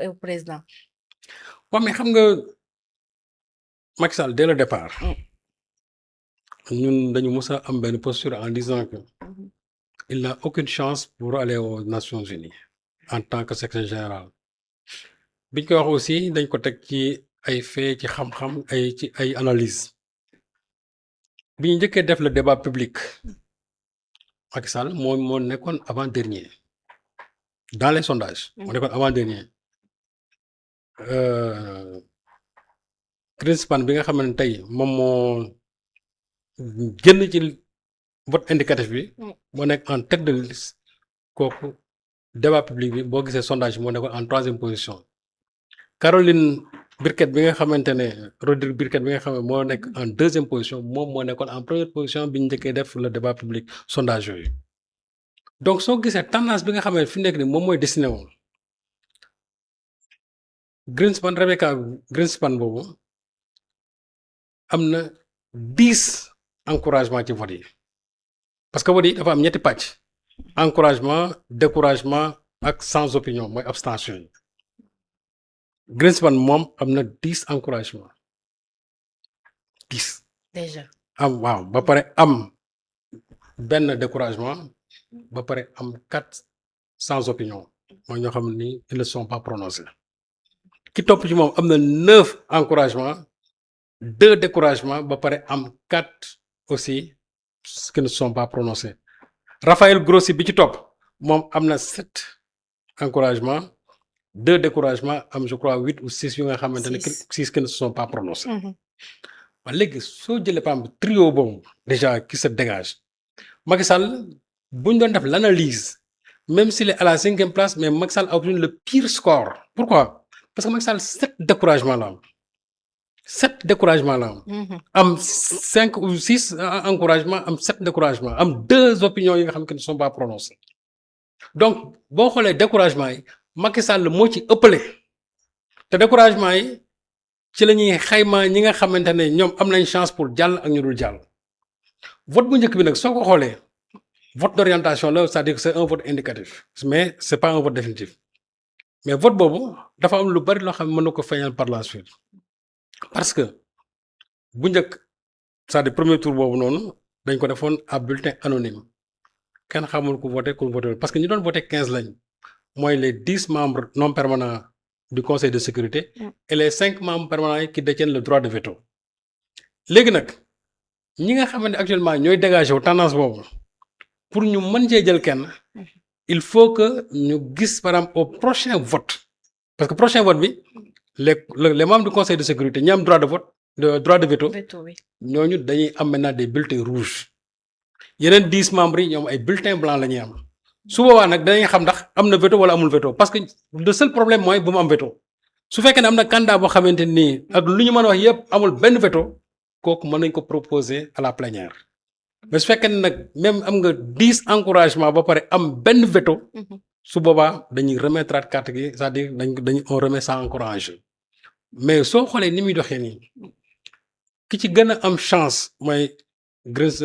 au président. waaw mais xam nga Macky Sall dès le départ ñun dañu mës a am benn posture en disant que il n'a aucune chance pour aller aux Nations Unies en tant que secrétaire général biñ koy wax aussi dañ ko teg ci ay fait ci xam-xam ci ay analyse bi ñu njëkkee def le débat public Macky Sall moo nekkoon avant dernier dans les sondages moo nekkoon avant dernier Greenspan bi nga xam ne tey moom moo génn ci vote indicatif bi moo nekk en tête de liste kooku débat public bi boo gisee sondage moo nekkoon en 3e position Caroline Birket bi nga xamante ne Rodrigue Birket bi nga xam ne moo nekk en 2e position moom moo nekkoon en 1re position bi ñu njëkkee def le débat public sondage yooyu donc soo gisee tendance bi nga xam ne fi nekk ni moom mooy destiné woon Rebecca Greenspan boobu am na 10 encouragement ci vote yi parce que vote yi dafa am ñetti pàcc encouragement découragement ak sans opinion mooy abstention yi Greenspan moom am na 10 encouragement 10 déjà waaw ba pare am benn découragement ba pare am 4 sans opinion mooy ñoo xam ni ils ne sont pas prononcés ki topp ci moom am na 9 encouragement 2 découragements ba pare am 4 aussi qui ne sont pas prononcés Raphaël Grossi bi ci topp moom am na 7 encouragements 2 découragements am je crois 8 ou 6 yu nga xamante ne 6 qui ne sont pas prononcés. waaw léegi soo jëlee par exemple trio boobu déjà qui se dégage Macky Sall bu ñu doon def l'analyse même s'il est à la 5e place mais Macky Sall a obtenu le pire score. Pourquoi? Parce que Macky Sall 7 découragements la am 7 découragements la am 5 ou 6 encouragements am 7 découragements am 2 opinions yi nga xam ne ne sont pas prononcées donc boo xoolee découragement yi Macky Sall moo ci ëppale te découragement yi ci la ñuy xayma ñi nga xamante ne ñoom am nañ chance pour jàll ak ñu dul jàll vote bu njëkk bi nag soo ko xoolee vote d'orientation la c'est-à-dire que c'est un vote indicatif mais c'est pas un vote définitif mais vote boobu dafa am lu bari loo xam ne mën na ko feeñal par la suite parce que bu njëkk c'est-à-dire premier tour boobu noonu dañ ko defoon à bulletin anonyme kenn xamul ku voté parce que ñi doon voté 15 lañ mooy les 10 membres non permanents du conseil de sécurité et les 5 membres permanents qui détiennent le droit de veto léegi nag ñi nga xamante ne actuellement ñooy dégagé wu tendance boobu pour ñu mën cee jël kenn il faut que ñu gis par exemple au prochain vote parce que prochain vote bi les membres du conseil de sécurité ñi am droit de vote droit de veto ñooñu dañuy am maintenant des bulletins rouges yeneen 10 membres yi ñoom ay bulletins blancs la ñuy am su boobaa nag danañ xam ndax am na veto wala amul veto parce que le seul problème mooy bu mu am veto su fekkee ne am na candidat boo xamante nii ak lu ñu mën a wax yëpp amul benn veto kooku mën nañ ko proposer à la plénière mais su fekkee ne nag même am nga 10 encouragements ba pare am benn veto su boobaa dañuy remettre carte gi c'est-à-dire on remet ça encore en jeu mais soo xoolee ni muy doxee nii ki ci gën a am chance mooy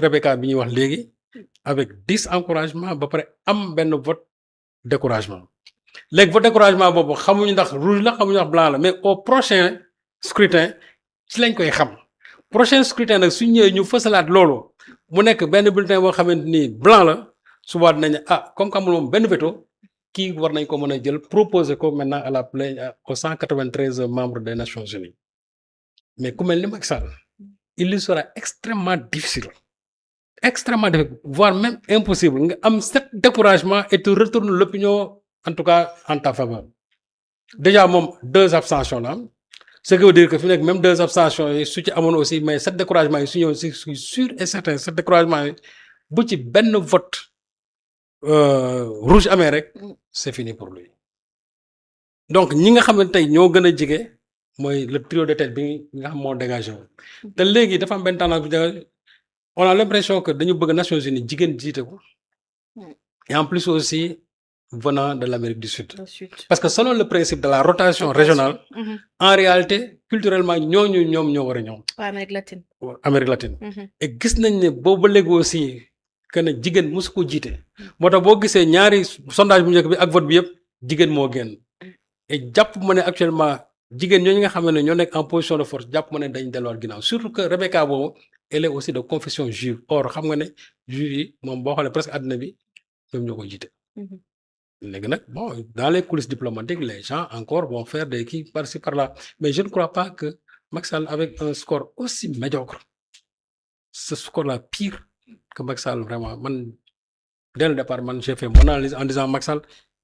Rebecca bi ñuy wax léegi avec 10 encouragements ba pare am benn vote découragement léegi vote découragement boobu xamuñu ndax rouge la xamuñu ndax blanc la mais au prochain scrutin ci lañ koy xam prochain scrutin nag su ñëwee ñu fësalaat loolu mu nekk benn bulletin boo xamante ni blanc la suba dinañ comme que amul moom benn veto kii war nañ ko mën a jël proposer ko maintenant à la plénière aux 193 membres des Nations Unies mais ku mel ni Macky Sall il lui sera extrêmement difficile voire même impossible nga am 7 découragements et tu retournes l'opinion en tout cas en ta faveur déjà moom 2 abstentions la am ce qui veut dire que fi nekk même 2 abstentions yi su ci amoon aussi mais 7 découragements yi su ñëw si suis sûr et certain 7 découragements yi bu ci benn vote rouge amee rek c'est fini pour lui donc ñi nga xam ne tey ñoo gën a jege mooy le trio de tête bi nga xam moo dégagé wu te léegi dafa am benn tendance bi on a l'impression que dañu bëgg Nations Unies jigéen jiite ko et en plus aussi venant de l'Amérique du Sud parce que selon le principe de la rotation régionale en réalité culturellement ñoom ñoo war a ñëw Amérique latine et gis nañ ne boobu ba léegi aussi que ne jigéen mosu ko jiite moo tax boo gisee ñaari sondage bu njëkk bi ak vote bi yëpp jigéen moo génn et jàpp ma ne actuellement jigéen ñooñu nga xam ne ñoo nekk en position de force jàpp ma ne dañ delluwaat ginnaaw surtout que Rebecca boobu elle est aussi de confession juive or xam nga ne juif yi moom boo xoolee presque àddina bi ñoom ñoo ko jiite. léegi nag bon dans les coulisses diplomatiques les gens encore vont faire des kii par-ci par-là mais je ne crois pas que Macky Sall avec un score aussi médiocre ce score-là pire que Macky Sall vraiment man dès le départ man j'ai fait mon analyse en disant Macky Sall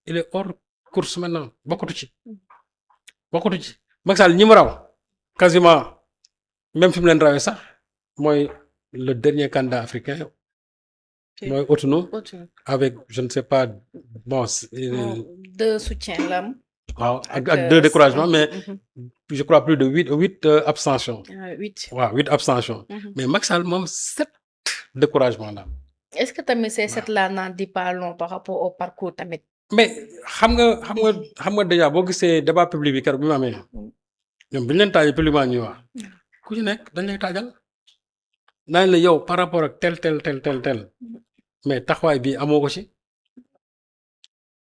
il est hors course maintenant bokkatu ci. Macky Sall ñi mu raw quasiment même fi mu leen rawee sax mooy le dernier candidat africain. mooy Outtounou avec je ne sais pas bon. deux soutiens la am. waaw ak deux découragements mais je crois plus de huit abstentions. 8. waaw 8 abstentions. mais Macky Sall moom 7 découragements la. est-ce que tamit ces 7 là n'en dit pas long par rapport au parcours tamit. mais xam nga déjà boo gisee débat public bi keroog bi mu amee ñoom bi ñu leen taajee publiquement ñuy wax ku ci nekk dañ lay taajal daañu la yow par rapport ak tel mais taxawaay bi amoo ko ci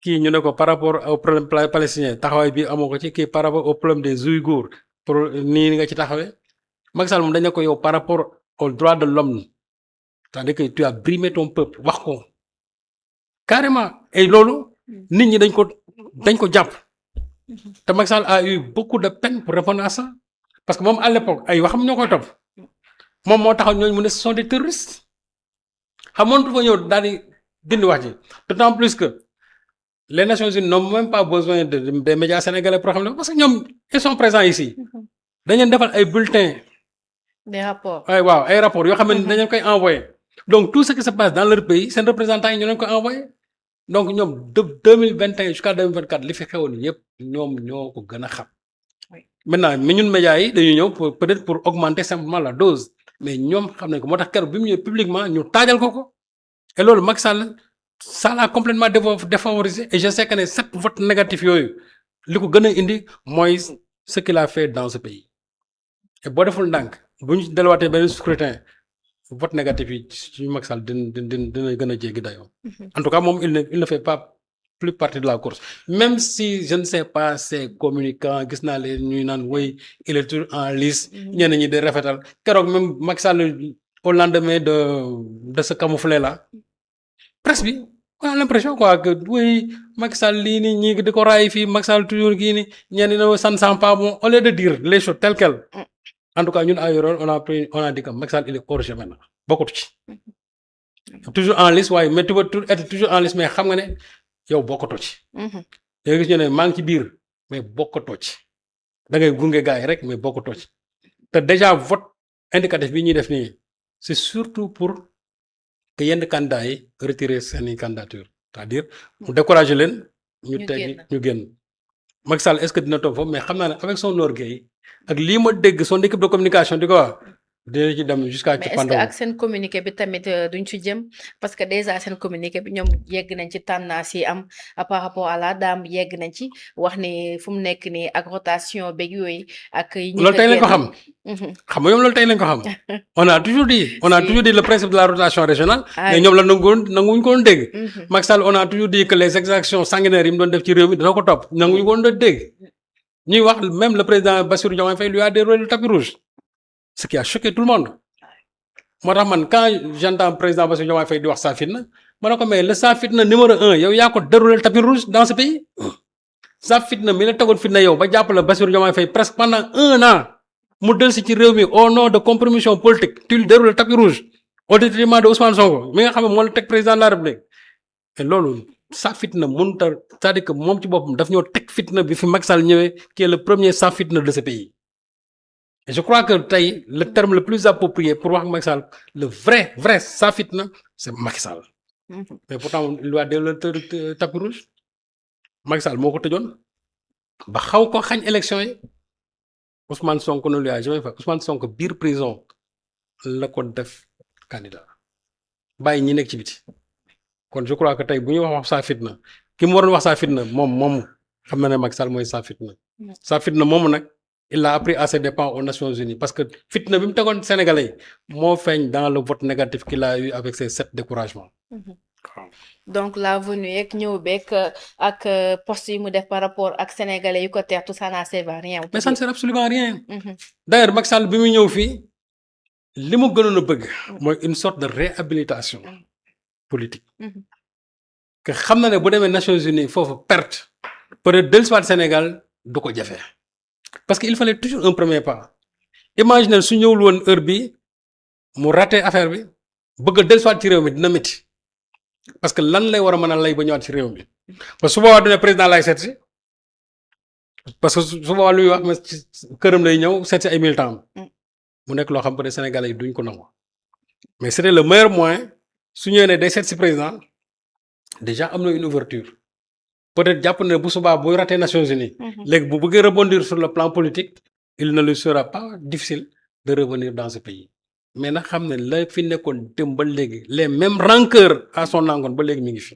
kii ñu ne ko par rapport au problème palestinien taxawaay bi amoo ko ci kii par rapport au problème des Ouïghours pour nii nga ci taxawee Macky Sall moom dañ ne ko yow par rapport aux droits de l'homme c'est-à-dire que tu as brimé ton peuple wax ko carrément et loolu nit ñi dañ ko jàpp te Macky Sall a eu beaucoup de peine pour répondre à ça parce que moom à l'époque ay waxam ñoo koy topp moom moo taxaw ñooñu mu ne ce sont des terroristes xamoon du fa ñëw daal di dindi wax ji d'autant plus que les Nations Unies n'ont même pas besoin des médias sénégalais pour xam ne parce que ñoom ils sont présents ici dañ leen defal ay bulletins. des rapports waaw ay rapports yoo xam ne dañ leen koy envoyé donc tout ce qui se passe dans leur pays seen représentants yi ñu leen ko envoyé donc ñoom de 2021 jusqu'à 2024 li fi xewoon yëpp ñoom ñoo ko gën a xam. maintenant mais ñun médias yi dañuy ñëw peut-être pour augmenter simplement la dose. mais ñoom xam nañ ko moo tax keroog bi mu ñëwee publiquement ñu taajal ko et loolu Macky Sall ça l'a complètement défavorisé et je sais que ne 7 votes négatifs yooyu li ko gën a indi mooy ce qu'il a fait dans ce pays et boo deful ndànk bu ñu delluwaatee benn scrutin vote négatif yi ci Macky Sall dina gën a jéggi dayoo. En tout cas moom il ne fait pas plus partie de la course même si je ne sais pas ces communicants gis naa leen ñuy naan woy il est toujours en lice ñenn ñi di rafetal keroog même Macky Sall au lendemain de ce camouflet là presse bi on a l'impression quoi que woy Macky Sall lii nii ñii di ko raay fii Macky Sall toujours kii ni ñenn ñi ne ça ne sent pas bon au lieu de dire les choses telles quelles en tout cas ñun à Yoro on a dit que Macky Sall il est hors jeu maintenant bokkut ci toujours en lice waaye mais tu veux être toujours en lice mais xam nga ne yow bokkatoo ci. léegi gis ñu ne maa ngi ci biir mais bokkatoo ci da ngay gunge gars yi rek mais bokkatoo ci te déjà vote indicatif bi ñuy def nii c'est surtout pour que yenn candidats yi retirer seeni candidature c'est-à-dire mu décourager leen. ñu génn. Macky Sall est-ce que dina toog foofu mais xam naa ne avec son orgueil ak lii ma dégg son équipe de communication di ko wax. dina ci dem jusqu'à ci mais est-ce que ak seen communiqué bi tamit duñ ci jëm parce que déjà seen communiqué bi ñoom yegg nañ ci tendance yi am par rapport à la dame yegg nañ ci wax ni fu mu nekk nii ak rotation beeg yooyu ak. loolu tey lañ ko xam. xam nga ñoom loolu tey lañ ko xam. on a toujours dit le principe de la rotation régionale. mais ñoom la nanguwuñ ko woon dégg. Macky Sall on a toujours dit que les exactions sanguinaires yi mu doon def ci réew mi dana ko topp nanguwuñ ko woon dégg ñuy wax même le président Bassirou Diomaye Faye lui a déroulé le tapis rouge. ce qui a choqué tout le monde moo tax man quand j'entends président Bassirou Diomaye Faye di wax saa fitna ma ne ko mais le saa fitna numéro 1 yow yaa ko déroulé le tapis rouge dans ce pays saa fitna mi la tegoon fitna yow ba jàppale Bassirou Diomaye Faye presque pendant 1 an mu dellusi ci réew mi au nom de compromission politique tu lui déroules le tapis rouge au détriment de Ousmane Sonko mi nga xam ne moo la teg président de la République et loolu saa fitna mënut a c'est-à-dire que moom ci boppam daf ñoo teg fitna bi fi Macky Sall ñëwee qui est le premier saa fitna de ce pays. Et je crois que tey le terme le plus approprié pour wax Macky Sall le vrai saa fitna c'est Macky Sall. mais pourtant il doit dérouler le tapis rouge Macky Sall moo ko tëjoon ba xaw ko xañ élection yi Ousmane Sonko ne lui a jamais fait Ousmane Sonko biir prison la ko def candidat bàyyi ñi nekk ci biti kon je crois que tey bu ñuy wax saa fitna ki mu waroon wax saa fitna moom xam na ne Macky Sall mooy saa fitna. saa fitna moomu nag. il a appris à ses dépens aux Nations Unies parce que fitna bi mu tegoon Sénégalais yi moo feeñ dans le vote négatif qu'il a eu avec ses 7 découragements. waaw. donc la venue yeeg ñëw beeg ak poste yi mu def par rapport ak sénégalais yu ko teertu ça n'a servi à rien. mais ça ne sert absolument à rien. Mhm. d'ailleurs Macky Sall bi muy ñëw fii li mu gënoon a bëgg mooy une sorte de réhabilitation politique. Mhm. que xam na ne bu demee Nations Unies foofu perte peut-être dellusiwaat Sénégal du ko jafe parce que il fallait toujours un premier pas. imagine su ñëwul woon heure bi mu raté affaire bi bëgg a dellusiwaat ci réew mi dina métti parce que lan lay war a mën a lay ba ñëwaat ci réew mi parce que su boobaa du ne président lay seet si parce que su boobaa luy wax mais ci këram lay ñëw seet si ay militants mu nekk loo xam ne Sénégalais yi duñ ko nangu mais c'était le meilleur moyen su ñëwee ne day seet si président déjà am na une ouverture peut-être jàpp ne bu subaa buy raté Nations Unies. léegi bu bëggee rebondir sur le plan politique il ne lui sera pas difficile de revenir dans ce pays mais nag xam ne la fi nekkoon dem ba léegi les mêmes rancœurs à son encontre ba léegi mi ngi fi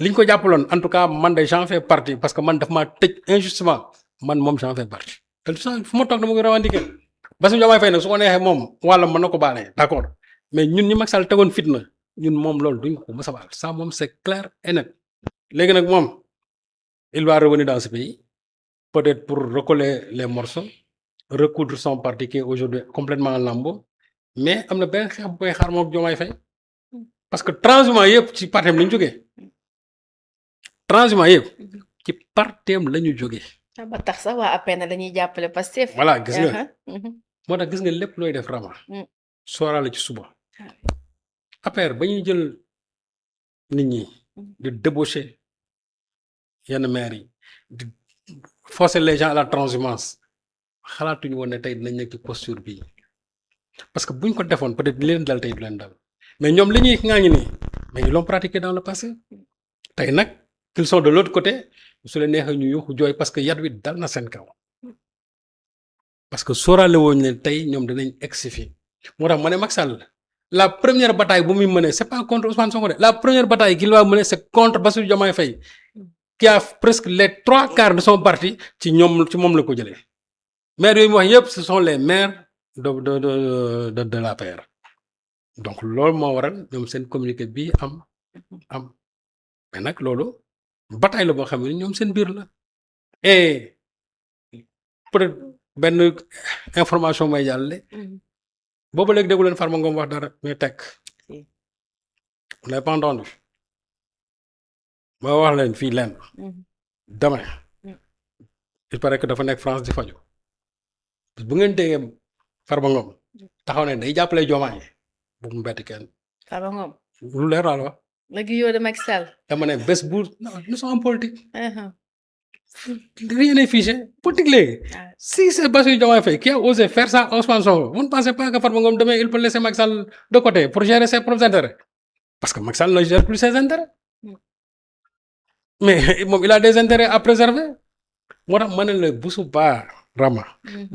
li ñu ko jàppaloon en tout cas man de j'en fais partie parce que man daf maa tëj injustement man moom j'en fais partie te fu ma toog dama koy revendiquer Bassirou Diomaye Faye nag su ko neexee moom wàllam mën na ko baale d'accord mais ñun ñi Macky Sall tegoon fitna ñun moom loolu duñ ko mës a baal ça moom c'est clair et net léegi nag moom il va revenir dans ce pays peut-être pour recoller les morceaux recoudre son parti qui est aujourd'hui complètement en lambeaux mais am na benn xeex bu koy xaar moom Diomaye Faye parce que transhumant yëpp ci partem la ñu jógee transhumant yëpp ci partem la ñu jógee. ba tax sax waa APR dañuy jàppale Pastef. voilà gis nga. moo tax gis nga lépp looy def rama. sóoraale ci suba. APR ba ñuy jël nit ñi. di débaucher yenn maires yi di forcer les gens à la transhumance xalaatuñu woon ne tey dinañ nekk ci posture bii parce que buñ ko defoon peut-être li leen dal tey du leen dal mais ñoom li ñuy ŋaañu nii mais ils l'ont pratiqué dans le passé tey nag qu'ils sont de l'autre côté su leen neexee ñu yuuxu jooy parce que yat wi dal na seen kaw parce que sóoraale woon ne tey ñoom dinañ egsi fii moo tax ma ne Macky Sall la première bataille bu muy mener c'est pas contre Ousmane Sonko de la première bataille qu'il va mener c'est contre Bassirou Diomaye Faye qui a presque les 3/4 de son parti ci moom la ko jëlee maires yooyu mu wax yëpp ce sont les maires de l'APR donc loolu moo waral ñoom seen communiqué bii am mais nag loolu bataille la boo xam ne ñoom seen biir la et peut-être benn information may jàllale boobu léegi déggu leen Farba Ngom wax dara mais tekk on n'est pas entendu ma wax leen fii leen demain il paraît que dafa nekk France di faju bu ngeen déggee Farba Ngom taxaw ne day jàppale Diomaye bu mu bett kenn. Farba Ngom lu leer laa la wax. léegi yow de Macky Sall. dama ne bés bu nous sommes en politique. Rien n'est figé politique léegi. Si c'est Bassirou Diomaye Faye qui a osé faire ça à Ousmane Sonko vous ne pensez pas que Farba Ngom demain il peut laisser Macky Sall de côté pour gérer ses propres intérêts parce que Macky Sall ne gère plus ses intérêts mais moom il a des intérêts à préserver moo tax ma ne la bu subaa Rama.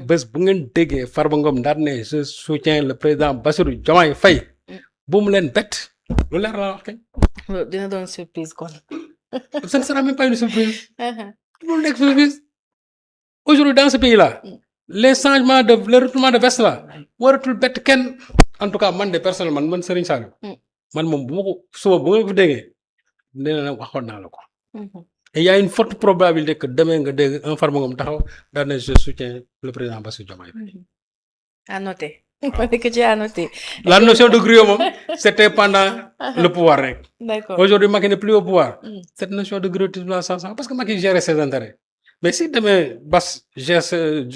bés bu ngeen déggee Farba Ngom daal ne je soutiens le président Bassirou Diomaye Faye bu mu leen bett lu leer laa wax kañ. dina doon surprise kon. ça ne sera même pas une surprise. loolu nekk surprise aujourd'hui dans ce pays là les changements le retournement de veste là waratul bett kenn en tout cas man de personnellement man Serigne Saliou man moom bu ma ko suba bu nga ko déggee nee na waxoon naa la ko. Et il y a une forte probabilité que demain nga dégg un Farba Ngom taxaw daal ne je soutiens le président Bassirou Diomaye Faye. À noter. que tu as noté. La notion de griot moom c'était pendant le pouvoir rek. D'accord. Aujourd'hui Macky n'est plus au pouvoir. Cette notion de griotisme là sans parce que Macky gère ses intérêts. Mais si demain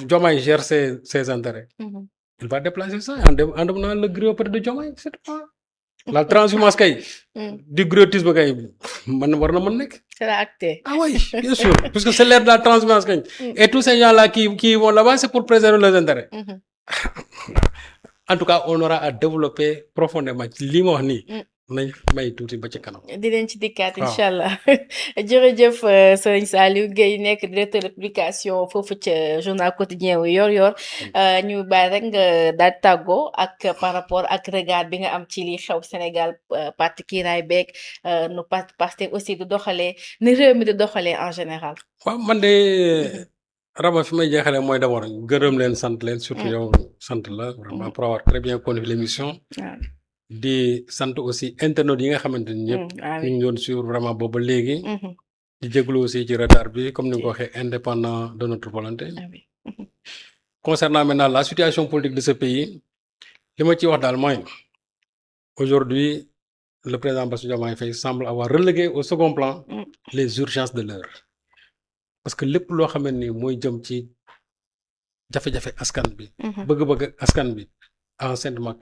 Diomaye gère ses intérêts, il va déplacer ça en devenant le griot peut-être de Diomaye, c'est pas. La transhumance kay. Du griotisme kay man war na mën nekk. C'est acté. Ah oui, bien sûr, puisque c'est l'ère de la transhumance kay. Et tous ces gens-là qui vont là-bas, c'est pour préserver leurs intérêts. En tout cas, on aura à développer profondément ci li ma wax nii. nañ may tuuti ba ci kanam. di leen ci dikkaat incha allah jërëjëf Serigne Saliou Gueye nekk directeur de publication foofu ca journal quotidien wu Yoor ñu bàyyi rek nga daal tàggoo ak par rapport ak regard bi nga am ci li xew Sénégal parti kiiraay beeg nu Pastef aussi di doxalee ni réew mi di doxalee en général. waaw man de Rama fi may jeexalee mooy d'abord gërëm leen sant leen surtout yow sant la vraiment pour avoir très bien conduit l'émission. di sant aussi internautes yi nga xamante ni ñëpp ah ñu oui. ngi doon suivre vraiment booba léegi. Mhm. di jégalu aussi ci retard bi comme ni nga ko Ok. waxee indépendant de notre volonté. Ah oui. Mhm. Concernant maintenant la situation politique de ce pays li ma ciy wax daal mooy aujourd'hui le président Bassirou Diomaye Faye semble avoir relégué au second plan Mm. les urgences de l'heure parce que lépp loo xamante ni mooy jëm ci jafe-jafe askan bi Mhm. bëgg-bëgg askan bi enseignement